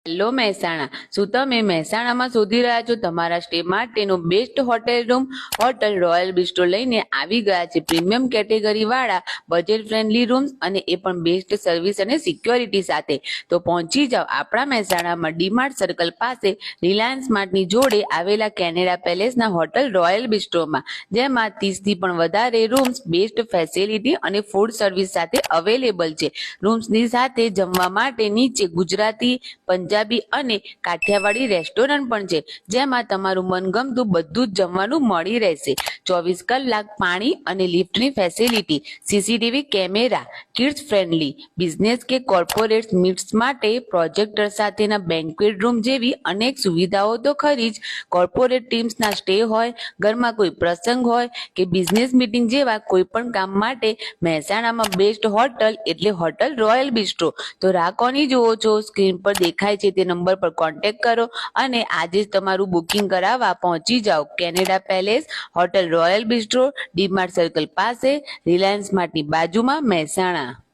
Hello Mehsana, શું તમે મહેસાણામાં શોધી રહ્યા છો તમારા સ્ટે માટેનો best hotel room? Hotel Royal Bistro લઈને આવી ગયા છે પ્રીમિયમ કેટેગરી વાળા બજેટ ફ્રેન્ડલી રૂમ્સ અને એ પણ બેસ્ટ સર્વિસ અને સિક્યોરિટી સાથે. તો પહોંચી જાઓ આપણા મહેસાણામાં ડીમાર્ટ સર્કલ પાસે રિલાયન્સ સ્માર્ટની જોડે આવેલા કેનેડા પેલેસના હોટલ રોયલ બિસ્ટ્રોમાં, જેમાં 30 થી પણ વધારે રૂમ્સ બેસ્ટ ફેસિલિટી અને ફૂડ સર્વિસ સાથે અવેલેબલ છે. રૂમ્સની સાથે જમવા માટે નીચે ગુજરાતી, પંજાબી અને કાઠિયાવાડી રેસ્ટોરન્ટ પણ છે, જેમાં તમારું મનગમતું બધું જ જમવાનું મળી રહેશે. 24 કલાક પાણી અને લિફ્ટની facility, CCTV camera, kids friendly, business કે કોર્પોરેટ મીટ્સ માટે પ્રોજેક્ટર સાથેના બેન્ક્વેટ રૂમ જેવી અનેક સુવિધાઓ તો ખરી જ. કોર્પોરેટ ટીમ્સના સ્ટે હોય, ઘરમાં કોઈ પ્રસંગ હોય કે બિઝનેસ મીટિંગ જેવા કોઈ પણ કામ માટે મહેસાણામાં બેસ્ટ હોટલ એટલે હોટલ રોયલ બિસ્ટ્રો. તો રાહ કોની જુઓ છો? સ્ક્રીન પર દેખાય છે તે નંબર પર કોન્ટેક્ટ કરો અને આજે જ તમારું બુકિંગ કરાવવા પહોંચી જાઓ Canada palace hotel Royal Bistro, DMart circle પાસે, રિલાયન્સ માર્ટની બાજુમાં, મહેસાણા.